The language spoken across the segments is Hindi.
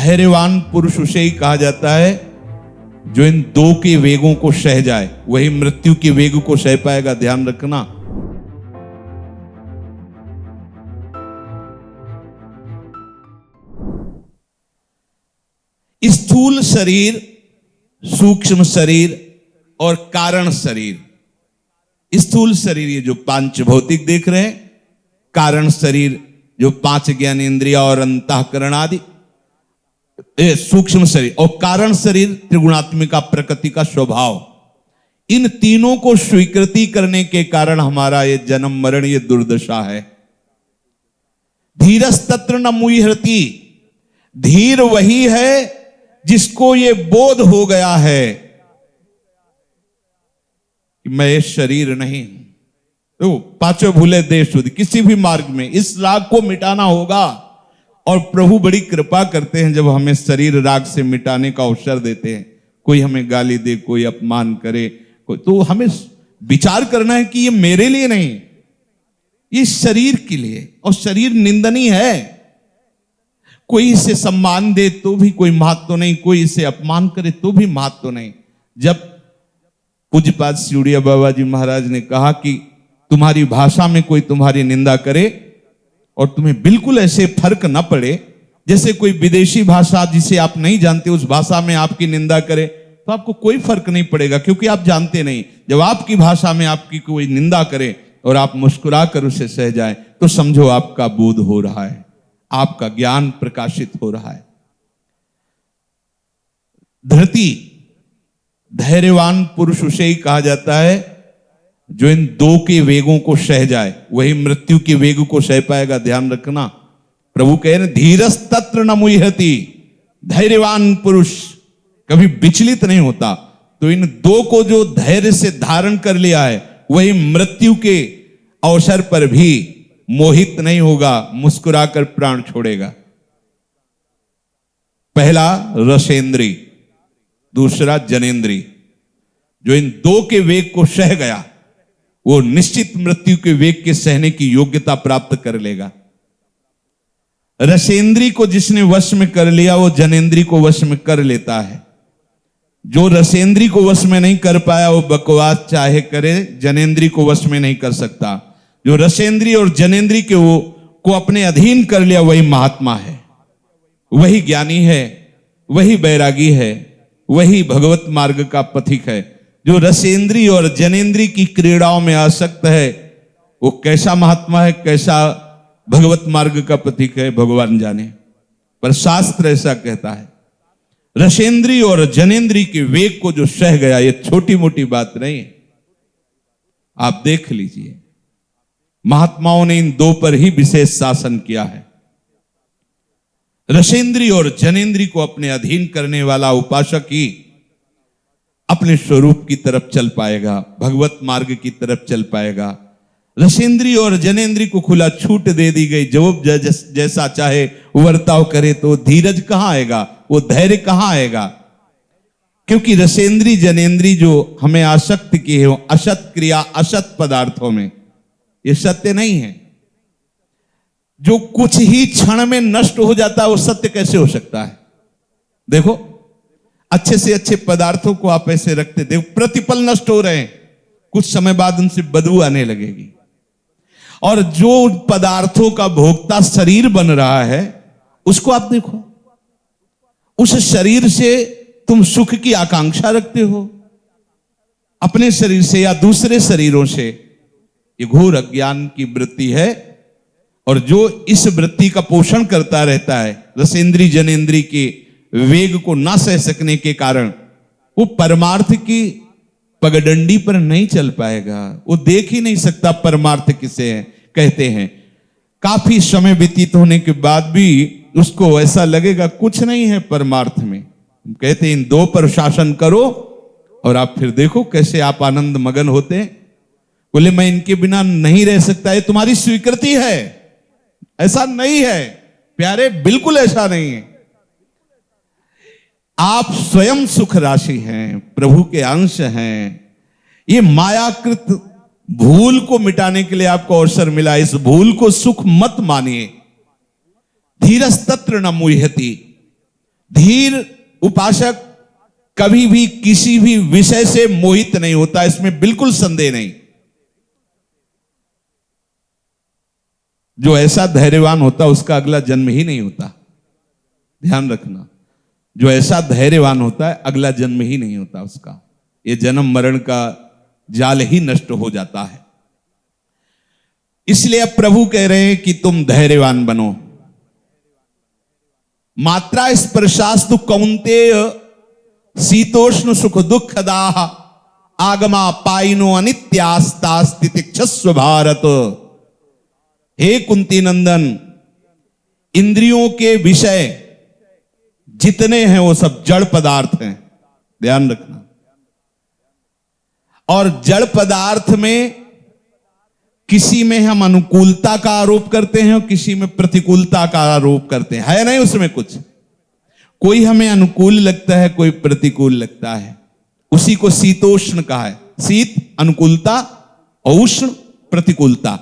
धैर्यवान पुरुष उसे ही कहा जाता है जो इन दो के वेगों को सह जाए, वही मृत्यु के वेग को सह पाएगा। ध्यान रखना। स्थूल शरीर, सूक्ष्म शरीर और कारण शरीर। स्थूल शरीर ये जो पांच भौतिक देख रहे हैं, कारण शरीर जो पांच ज्ञानेंद्रिया और अंतःकरण आदि, सूक्ष्म शरीर, और कारण शरीर त्रिगुणात्मिका प्रकृति का स्वभाव। इन तीनों को स्वीकृति करने के कारण हमारा ये जन्म मरण ये दुर्दशा है। धीरस्तत्र न मुह्यति, धीर वही है जिसको ये बोध हो गया है कि मैं ये शरीर नहीं हूं। तो पांचों भूले देश शुद्ध, किसी भी मार्ग में इस राग को मिटाना होगा। और प्रभु बड़ी कृपा करते हैं जब हमें शरीर राग से मिटाने का अवसर देते हैं। कोई हमें गाली दे, कोई अपमान करे, तो हमें विचार करना है कि ये मेरे लिए नहीं, ये शरीर के लिए। और शरीर निंदनीय है। कोई इसे सम्मान दे तो भी कोई महत्व नहीं, कोई इसे अपमान करे तो भी महत्व नहीं। जब पूज्यपाद सिउड़िया बाबा जी महाराज ने कहा कि तुम्हारी भाषा में कोई तुम्हारी निंदा करे और तुम्हें बिल्कुल ऐसे फर्क न पड़े, जैसे कोई विदेशी भाषा जिसे आप नहीं जानते उस भाषा में आपकी निंदा करे, तो आपको कोई फर्क नहीं पड़ेगा, क्योंकि आप जानते नहीं। जब आपकी भाषा में आपकी कोई निंदा करे और आप मुस्कुरा कर उसे सह जाए, तो समझो आपका बोध हो रहा है, आपका ज्ञान प्रकाशित हो रहा है। धृति, धैर्यवान पुरुष उसे ही कहा जाता है जो इन दो के वेगों को सह जाए, वही मृत्यु के वेग को सह पाएगा। ध्यान रखना। प्रभु कह रहे धीरस्तत्र न मुह्यति, धैर्यवान पुरुष कभी विचलित नहीं होता। तो इन दो को जो धैर्य से धारण कर लिया है, वही मृत्यु के अवसर पर भी मोहित नहीं होगा, मुस्कुराकर प्राण छोड़ेगा। पहला रसेंद्री, दूसरा जनेंद्री। जो इन दो के वेग को सह गया, वो निश्चित मृत्यु के वेग के सहने की योग्यता प्राप्त कर लेगा। रसेंद्री को जिसने वश में कर लिया, वो जनेंद्री को वश में कर लेता है। जो रसेंद्री को वश में नहीं कर पाया, वो बकवास चाहे करे, जनेंद्री को वश में नहीं कर सकता। जो रसेंद्री और जनेंद्री के वो को अपने अधीन कर लिया, वही महात्मा है, वही ज्ञानी है, वही बैरागी है, वही भगवत मार्ग का पथिक है। जो रसेंद्री और जनेंद्री की क्रीड़ाओं में आसक्त है, वो कैसा महात्मा है, कैसा भगवत मार्ग का पथिक है, भगवान जाने। पर शास्त्र ऐसा कहता है। रसेंद्री और जनेंद्री के वेग को जो सह गया, ये छोटी मोटी बात नहीं है। आप देख लीजिए, महात्माओं ने इन दो पर ही विशेष शासन किया है। रसेंद्री और जनेंद्री को अपने अधीन करने वाला उपासक ही अपने स्वरूप की तरफ चल पाएगा, भगवत मार्ग की तरफ चल पाएगा। रसेंद्री और जनेंद्री को खुला छूट दे दी गई, जो जैसा चाहे वर्ताव करे, तो धीरज कहां आएगा, वो धैर्य कहां आएगा। क्योंकि रसेंद्री जनेंद्री जो हमें आसक्त की है, असत क्रिया असत पदार्थों में, ये सत्य नहीं है। जो कुछ ही क्षण में नष्ट हो जाता है, वो सत्य कैसे हो सकता है। देखो, अच्छे से अच्छे पदार्थों को आप ऐसे रखते, देखो प्रतिपल नष्ट हो रहे हैं, कुछ समय बाद उनसे बदबू आने लगेगी। और जो पदार्थों का भोक्ता शरीर बन रहा है, उसको आप देखो, उस शरीर से तुम सुख की आकांक्षा रखते हो, अपने शरीर से या दूसरे शरीरों से। ये घोर अज्ञान की वृत्ति है। और जो इस वृत्ति का पोषण करता रहता है, रसेंद्री जनेंद्री के वेग को ना सह सकने के कारण, वो परमार्थ की पगडंडी पर नहीं चल पाएगा। वो देख ही नहीं सकता परमार्थ किसे है, कहते हैं। काफी समय व्यतीत होने के बाद भी उसको ऐसा लगेगा कुछ नहीं है परमार्थ में। कहते हैं इन दो पर शासन करो और आप फिर देखो कैसे आप आनंद मगन होते हैं। बोले मैं इनके बिना नहीं रह सकता, ये तुम्हारी स्वीकृति है, ऐसा नहीं है प्यारे, बिल्कुल ऐसा नहीं है। आप स्वयं सुख राशि हैं, प्रभु के अंश हैं। ये मायाकृत भूल को मिटाने के लिए आपको अवसर मिला, इस भूल को सुख मत मानिए। धीरस्तत्र न मुह्यति, धीर उपासक कभी भी किसी भी विषय से मोहित नहीं होता, इसमें बिल्कुल संदेह नहीं। जो ऐसा धैर्यवान होता उसका अगला जन्म ही नहीं होता, ध्यान रखना। जो ऐसा धैर्यवान होता है अगला जन्म ही नहीं होता उसका, ये जन्म मरण का जाल ही नष्ट हो जाता है। इसलिए अब प्रभु कह रहे हैं कि तुम धैर्यवान बनो। मात्रा स्पर्शास्तु कौन्तेय शीतोष्ण सुख दुखदाह आगमा पाइनो अनित्यास्तास्तितिक्षस्व भारत। हे कुंती नंदन, इंद्रियों के विषय जितने हैं वो सब जड़ पदार्थ हैं, ध्यान रखना। और जड़ पदार्थ में किसी में हम अनुकूलता का आरोप करते हैं और किसी में प्रतिकूलता का आरोप करते हैं, है नहीं उसमें कुछ। कोई हमें अनुकूल लगता है, कोई प्रतिकूल लगता है, उसी को शीतोष्ण कहा है। शीत अनुकूलता और उष्ण प्रतिकूलता।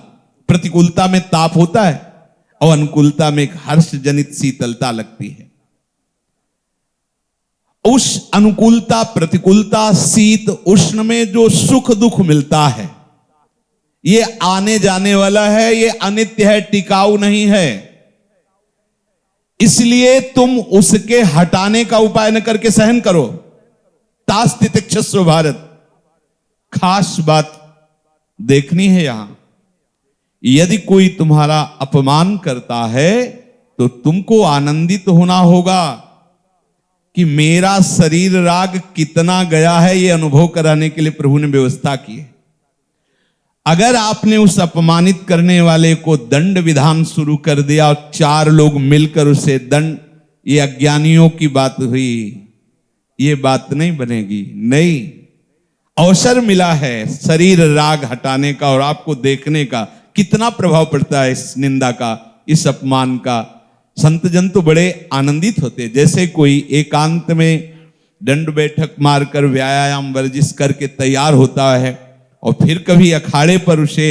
प्रतिकूलता में ताप होता है और अनुकूलता में एक हर्ष जनित शीतलता लगती है। उस अनुकूलता प्रतिकूलता शीत उष्ण में जो सुख दुख मिलता है ये आने जाने वाला है, ये अनित्य है, टिकाऊ नहीं है। इसलिए तुम उसके हटाने का उपाय न करके सहन करो। तास्तितिक्षस्व भारत। खास बात देखनी है यहां, यदि कोई तुम्हारा अपमान करता है तो तुमको आनंदित होना होगा कि मेरा शरीर राग कितना गया है, यह अनुभव कराने के लिए प्रभु ने व्यवस्था की है। अगर आपने उस अपमानित करने वाले को दंड विधान शुरू कर दिया और 4 लोग मिलकर उसे दंड, ये अज्ञानियों की बात हुई, ये बात नहीं बनेगी। नहीं, अवसर मिला है शरीर राग हटाने का और आपको देखने का कितना प्रभाव पड़ता है इस निंदा का, इस अपमान का। संत जन तो बड़े आनंदित होते, जैसे कोई एकांत में दंड बैठक मारकर व्यायाम वर्जिश करके तैयार होता है और फिर कभी अखाड़े पर उसे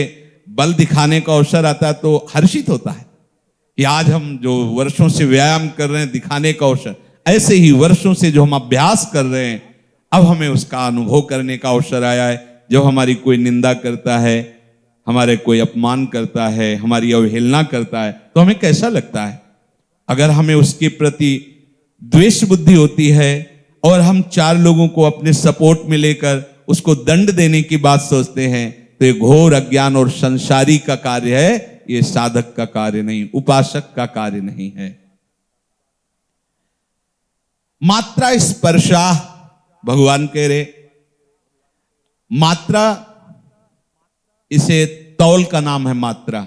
बल दिखाने का अवसर आता है तो हर्षित होता है कि आज हम जो वर्षों से व्यायाम कर रहे हैं दिखाने का अवसर। ऐसे ही वर्षों से जो हम अभ्यास कर रहे हैं अब हमें उसका अनुभव करने का अवसर आया है। जब हमारी कोई निंदा करता है, हमारे कोई अपमान करता है, हमारी अवहेलना करता है तो हमें कैसा लगता है। अगर हमें उसके प्रति द्वेष बुद्धि होती है और हम 4 लोगों को अपने सपोर्ट में लेकर उसको दंड देने की बात सोचते हैं तो ये घोर अज्ञान और संसारी का कार्य है, ये साधक का कार्य नहीं, उपासक का कार्य नहीं है। मात्रा स्पर्शा, भगवान कह रहे मात्रा, इसे तौल का नाम है मात्रा।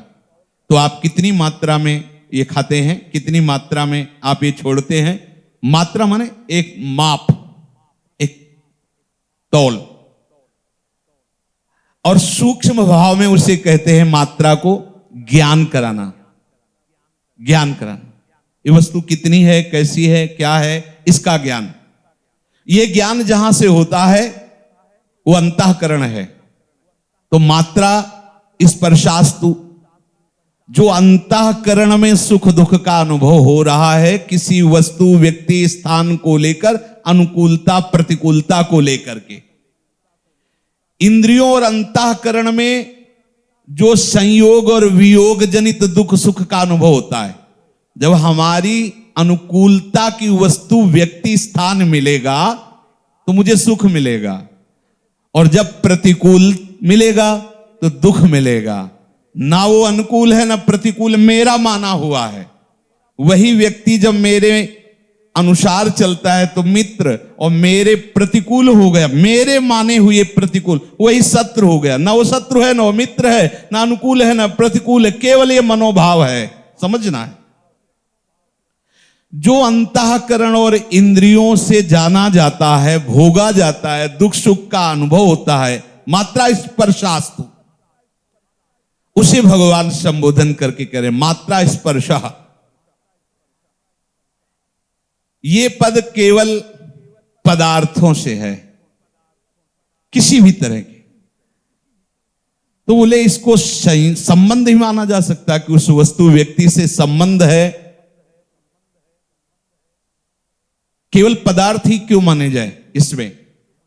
तो आप कितनी मात्रा में ये खाते हैं, कितनी मात्रा में आप ये छोड़ते हैं। मात्रा माने एक माप, एक तौल। और सूक्ष्म भाव में उसे कहते हैं मात्रा को ज्ञान कराना। ज्ञान कराना, ये वस्तु कितनी है, कैसी है, क्या है, इसका ज्ञान। ये ज्ञान जहां से होता है वो अंतःकरण है। तो मात्रा स्पर्शास्तु, जो अंतःकरण में सुख दुख का अनुभव हो रहा है, किसी वस्तु व्यक्ति स्थान को लेकर, अनुकूलता प्रतिकूलता को लेकर के। इंद्रियों और अंतःकरण में जो संयोग और वियोग जनित दुख सुख का अनुभव होता है, जब हमारी अनुकूलता की वस्तु व्यक्ति स्थान मिलेगा तो मुझे सुख मिलेगा, और जब प्रतिकूल मिलेगा तो दुख मिलेगा। ना वो अनुकूल है ना प्रतिकूल, मेरा माना हुआ है। वही व्यक्ति जब मेरे अनुसार चलता है तो मित्र, और मेरे प्रतिकूल हो गया, मेरे माने हुए प्रतिकूल, वही शत्रु हो गया। ना वो शत्रु है, ना वो मित्र है, ना अनुकूल है ना प्रतिकूल है, केवल ये मनोभाव है। समझना है, जो अंतःकरण और इंद्रियों से जाना जाता है, भोगा जाता है, दुख सुख का अनुभव होता है, मात्रा स्पर्शास्तु, उसे भगवान संबोधन करके कह रहे मात्रा स्पर्शः। ये पद केवल पदार्थों से है, किसी भी तरह के। तो बोले इसको संबंध ही माना जा सकता है कि उस वस्तु व्यक्ति से संबंध है। केवल पदार्थ ही क्यों माने जाए इसमें,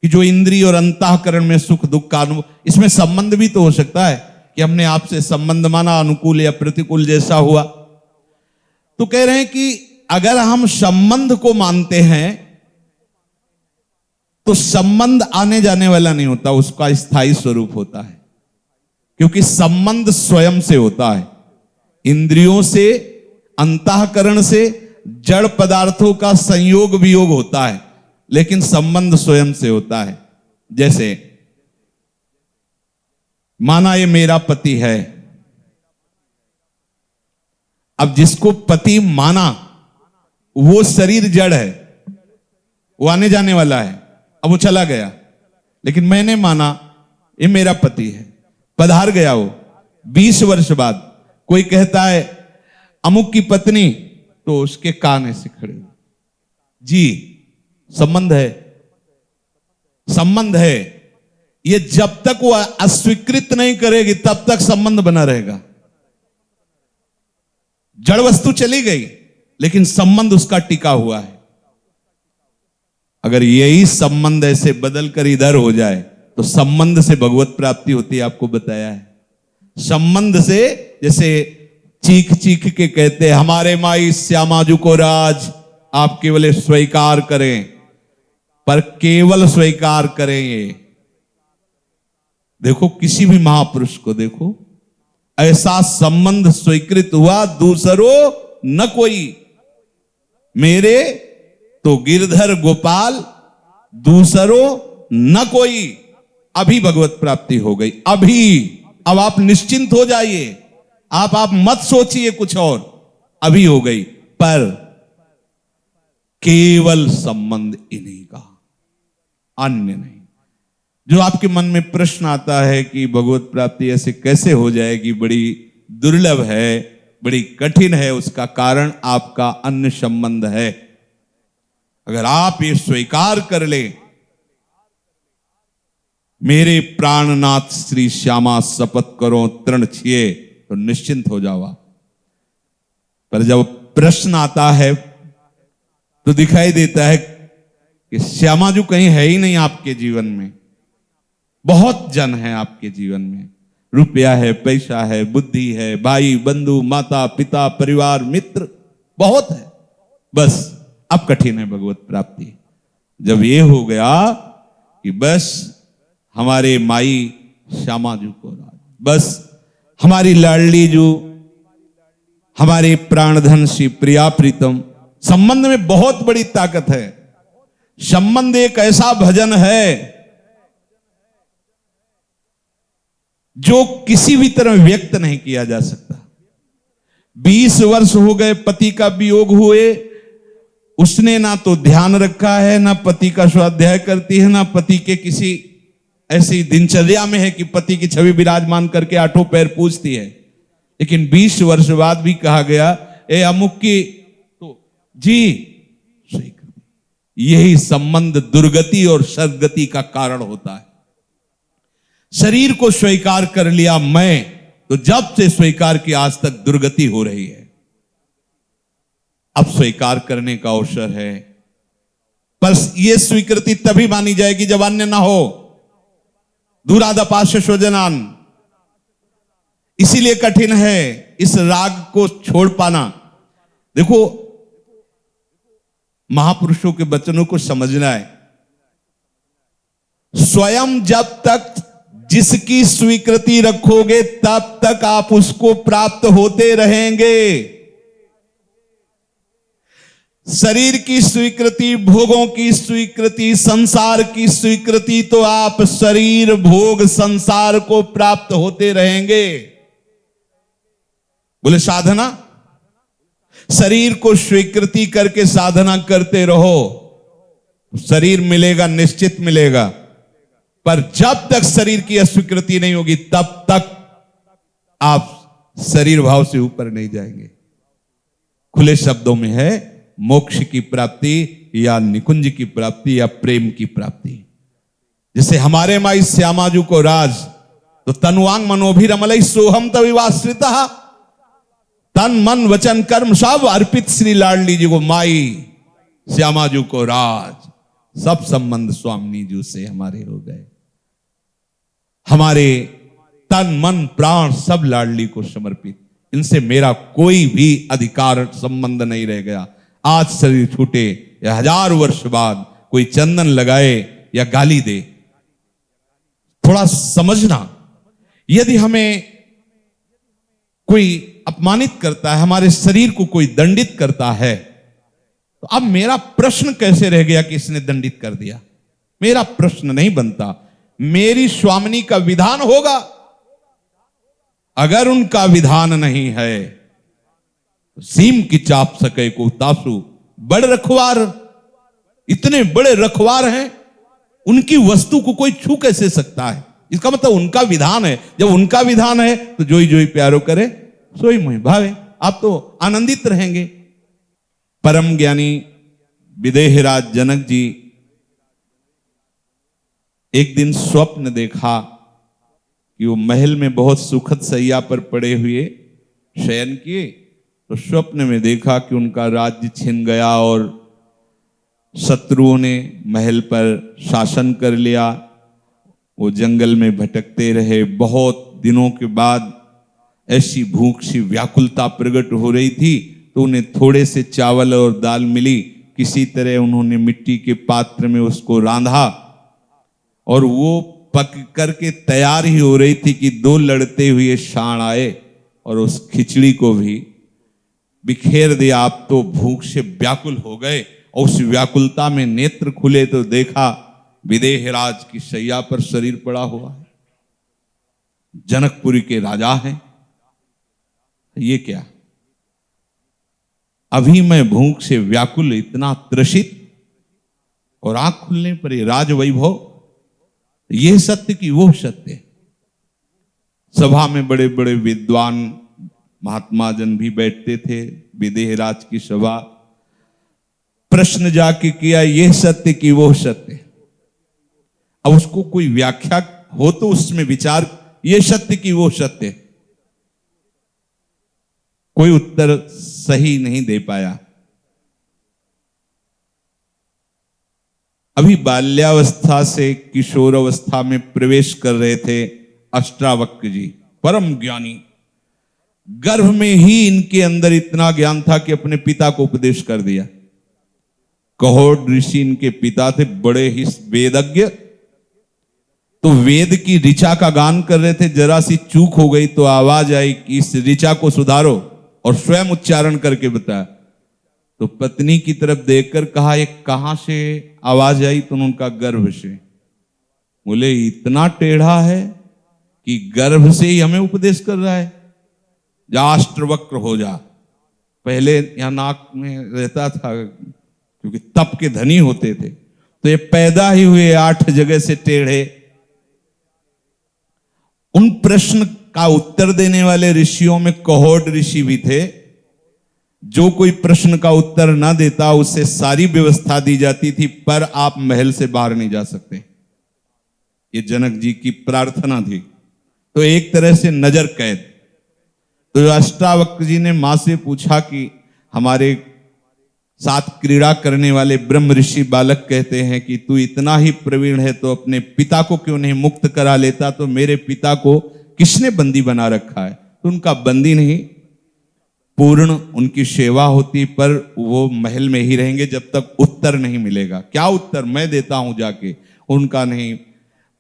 कि जो इंद्रिय और अंतःकरण में सुख दुख का अनुभव, इसमें संबंध भी तो हो सकता है कि हमने आपसे संबंध माना, अनुकूल या प्रतिकूल जैसा हुआ। तो कह रहे हैं कि अगर हम संबंध को मानते हैं तो संबंध आने जाने वाला नहीं होता, उसका स्थायी स्वरूप होता है, क्योंकि संबंध स्वयं से होता है। इंद्रियों से, अंतःकरण से, जड़ पदार्थों का संयोग वियोग होता है, लेकिन संबंध स्वयं से होता है। जैसे माना ये मेरा पति है, अब जिसको पति माना वो शरीर जड़ है, वो आने जाने वाला है, अब वो चला गया, लेकिन मैंने माना ये मेरा पति है, पधार गया वो 20 वर्ष बाद, कोई कहता है अमुक की पत्नी, तो उसके कान ऐसे खड़े जी, संबंध है, संबंध है। ये जब तक वो अस्वीकृत नहीं करेगी तब तक संबंध बना रहेगा। जड़ वस्तु चली गई लेकिन संबंध उसका टिका हुआ है। अगर यही संबंध ऐसे बदल कर इधर हो जाए तो संबंध से भगवत प्राप्ति होती है, आपको बताया है। संबंध से, जैसे चीख चीख के कहते हैं हमारे माई श्यामाजू को राज, आप केवल स्वीकार करें, पर केवल स्वीकार करें। ये देखो किसी भी महापुरुष को देखो, ऐसा संबंध स्वीकृत हुआ दूसरों न कोई, मेरे तो गिरधर गोपाल दूसरों न कोई। अभी भगवत प्राप्ति हो गई, अभी। अब आप निश्चिंत हो जाइए, आप मत सोचिए कुछ और, अभी हो गई। पर केवल संबंध इन्हीं का, अन्य नहीं। जो आपके मन में प्रश्न आता है कि भगवत प्राप्ति ऐसे कैसे हो जाएगी, बड़ी दुर्लभ है, बड़ी कठिन है, उसका कारण आपका अन्य संबंध है। अगर आप ये स्वीकार कर ले, मेरे प्राणनाथ श्री श्यामा शपथ करो तृण छिए, तो निश्चिंत हो जाओ आप। पर जब प्रश्न आता है तो दिखाई देता है कि श्यामा जी कहीं है ही नहीं आपके जीवन में। बहुत जन है आपके जीवन में, रुपया है, पैसा है, बुद्धि है, भाई बंधु माता पिता परिवार मित्र बहुत है, बस अब कठिन है भगवत प्राप्ति। जब ये हो गया कि बस हमारे माई श्यामा जी को राज, बस हमारी लाडली जू, हमारे प्राणधन श्री प्रिया प्रीतम। संबंध में बहुत बड़ी ताकत है। संबंध एक ऐसा भजन है जो किसी भी तरह व्यक्त नहीं किया जा सकता। 20 वर्ष हो गए पति का वियोग हुए, उसने ना तो ध्यान रखा है, ना पति का स्वाध्याय करती है, ना पति के किसी ऐसी दिनचर्या में है कि पति की छवि विराजमान करके आठों पैर पूजती है। लेकिन 20 वर्ष बाद भी कहा गया ए अमुक की, तो जी यही संबंध दुर्गति और सद्गति का कारण होता है। शरीर को स्वीकार कर लिया मैं, तो जब से स्वीकार की आज तक दुर्गति हो रही है। अब स्वीकार करने का अवसर है, पर यह स्वीकृति तभी मानी जाएगी जब अन्य ना हो। दूरादपाश स्वजनान, इसीलिए कठिन है इस राग को छोड़ पाना। देखो महापुरुषों के वचनों को समझना है। स्वयं जब तक जिसकी स्वीकृति रखोगे तब तक आप उसको प्राप्त होते रहेंगे। शरीर की स्वीकृति, भोगों की स्वीकृति, संसार की स्वीकृति, तो आप शरीर भोग संसार को प्राप्त होते रहेंगे। बोले साधना, शरीर को स्वीकृति करके साधना करते रहो, शरीर मिलेगा, निश्चित मिलेगा। पर जब तक शरीर की अस्वीकृति नहीं होगी तब तक आप शरीर भाव से ऊपर नहीं जाएंगे। खुले शब्दों में है मोक्ष की प्राप्ति या निकुंज की प्राप्ति या प्रेम की प्राप्ति। जैसे हमारे माई श्यामाजू को राज, तो तनुवांग मनोभिरमलई सोहम तविवाश्रिता, तन मन वचन कर्म सब अर्पित श्री लाडली जी को माई श्यामाजू को राज, सब संबंध स्वामिनी जी से हमारे हो गए। हमारे तन मन प्राण सब लाडली को समर्पित, इनसे मेरा कोई भी अधिकार संबंध नहीं रह गया। आज शरीर छूटे या 1000 वर्ष बाद कोई चंदन लगाए या गाली दे, थोड़ा समझना, यदि हमें कोई अपमानित करता है, हमारे शरीर को कोई दंडित करता है, तो अब मेरा प्रश्न कैसे रह गया कि इसने दंडित कर दिया? मेरा प्रश्न नहीं बनता। मेरी स्वामिनी का विधान होगा। अगर उनका विधान नहीं है तो सीम की चाप सके को तासु, बड़े रखवार, इतने बड़े रखवार हैं, उनकी वस्तु को कोई छू कैसे सकता है? इसका मतलब उनका विधान है। जब उनका विधान है तो जोई जोई प्यारो करे सोई मोहि भावे, आप तो आनंदित रहेंगे। परम ज्ञानी विदेहराज जनक जी एक दिन स्वप्न देखा कि वो महल में बहुत सुखद सैया पर पड़े हुए शयन किए, तो स्वप्न में देखा कि उनका राज्य छिन गया और शत्रुओं ने महल पर शासन कर लिया। वो जंगल में भटकते रहे। बहुत दिनों के बाद ऐसी भूख सी व्याकुलता प्रकट हो रही थी, तो उन्हें थोड़े से चावल और दाल मिली। किसी तरह उन्होंने मिट्टी के पात्र में उसको रांधा और वो पक करके तैयार ही हो रही थी कि 2 लड़ते हुए सांड आए और उस खिचड़ी को भी बिखेर दिया। आप तो भूख से व्याकुल हो गए और उस व्याकुलता में नेत्र खुले तो देखा विदेहराज की शैया पर शरीर पड़ा हुआ है। जनकपुरी के राजा हैं। ये क्या? अभी मैं भूख से व्याकुल, इतना त्रसित, और आंख खुलने पर ये राजवैभव, ये सत्य कि वो सत्य। सभा में बड़े बड़े विद्वान महात्मा जन भी बैठते थे। विदेहराज की सभा, प्रश्न जाके किया, ये सत्य कि वो सत्य। अब उसको कोई व्याख्या हो तो उसमें विचार, ये सत्य कि वो सत्य। कोई उत्तर सही नहीं दे पाया। अभी बाल्यावस्था से किशोर अवस्था में प्रवेश कर रहे थे अष्टावक्र जी, परम ज्ञानी। गर्भ में ही इनके अंदर इतना ज्ञान था कि अपने पिता को उपदेश कर दिया। कहोड ऋषि इनके पिता थे, बड़े ही वेदज्ञ। तो वेद की ऋचा का गान कर रहे थे, जरा सी चूक हो गई तो आवाज आई कि इस ऋचा को सुधारो, और स्वयं उच्चारण करके बताया। तो पत्नी की तरफ देखकर कहा, ये कहां से आवाज आई? तो उनका गर्भ से। बोले इतना टेढ़ा है कि गर्भ से ही हमें उपदेश कर रहा है, जा अष्टवक्र हो जा। पहले यहां नाक में रहता था क्योंकि तप के धनी होते थे, तो ये पैदा ही हुए 8 जगह से टेढ़े। उन प्रश्न का उत्तर देने वाले ऋषियों में कहोड ऋषि भी थे। जो कोई प्रश्न का उत्तर ना देता उससे सारी व्यवस्था दी जाती थी, पर आप महल से बाहर नहीं जा सकते। ये जनक जी की प्रार्थना थी। तो एक तरह से नजर कैद। तो अष्टावक्र जी ने मां से पूछा कि हमारे साथ क्रीड़ा करने वाले ब्रह्म ऋषि बालक कहते हैं कि तू इतना ही प्रवीण है तो अपने पिता को क्यों नहीं मुक्त करा लेता? तो मेरे पिता को किसने बंदी बना रखा है? तो उनका बंदी नहीं, पूर्ण उनकी सेवा होती, पर वो महल में ही रहेंगे जब तक उत्तर नहीं मिलेगा। क्या उत्तर? मैं देता हूं जाके। उनका नहीं,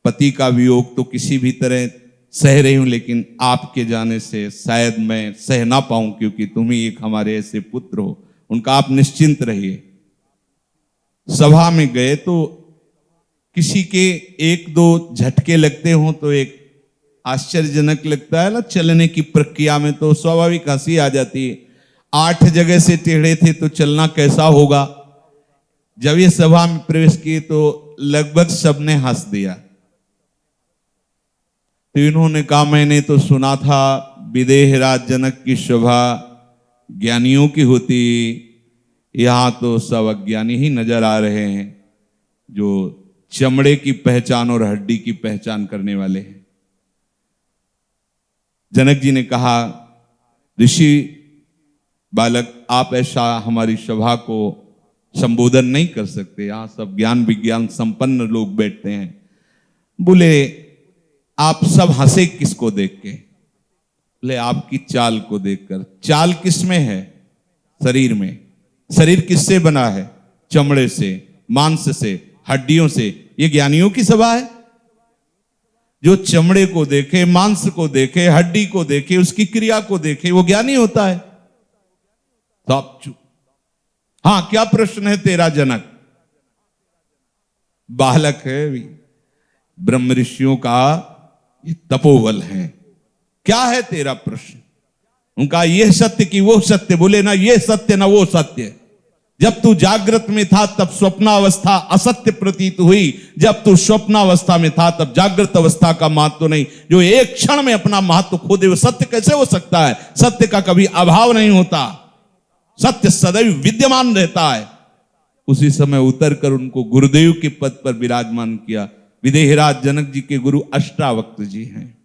पति का वियोग तो किसी भी तरह सह रही हूं, लेकिन आपके जाने से शायद मैं सह ना पाऊं, क्योंकि तुम ही एक हमारे ऐसे पुत्र हो। उनका आप निश्चिंत रहिए। सभा में गए तो किसी के 1-2 झटके लगते हों तो एक आश्चर्यजनक लगता है ना, चलने की प्रक्रिया में तो स्वाभाविक हंसी आ जाती है। 8 जगह से टेढ़े थे तो चलना कैसा होगा? जब ये सभा में प्रवेश किए तो लगभग सबने हंस दिया। तो इन्होंने कहा, मैंने तो सुना था विदेहराज जनक की सभा ज्ञानियों की होती, यहां तो सब अज्ञानी ही नजर आ रहे हैं, जो चमड़े की पहचान और हड्डी की पहचान करने वाले हैं। जनक जी ने कहा, ऋषि बालक, आप ऐसा हमारी सभा को संबोधन नहीं कर सकते, यहां सब ज्ञान विज्ञान संपन्न लोग बैठते हैं। बोले आप सब हंसे किसको देख के? बोले आपकी चाल को देखकर। चाल किसमें है? शरीर में। शरीर किससे बना है? चमड़े से, मांस से, हड्डियों से। ये ज्ञानियों की सभा है? जो चमड़े को देखे, मांस को देखे, हड्डी को देखे, उसकी क्रिया को देखे, वो ज्ञानी होता है। तो आप चुप। हाँ, क्या प्रश्न है तेरा जनक? बालक है, ब्रह्म ऋषियों का ये तपोबल है। क्या है तेरा प्रश्न? उनका ये सत्य कि वो सत्य? बोले ना ये सत्य ना वो सत्य। जब तू जागृत में था तब स्वप्नावस्था असत्य प्रतीत हुई, जब तू स्वप्नावस्था में था तब जागृत अवस्था का महत्व नहीं। जो एक क्षण में अपना महत्व खो दे वो सत्य कैसे हो सकता है? सत्य का कभी अभाव नहीं होता, सत्य सदैव विद्यमान रहता है। उसी समय उतर कर उनको गुरुदेव के पद पर विराजमान किया। विदेहराज जनक जी के गुरु अष्टावक्र जी हैं।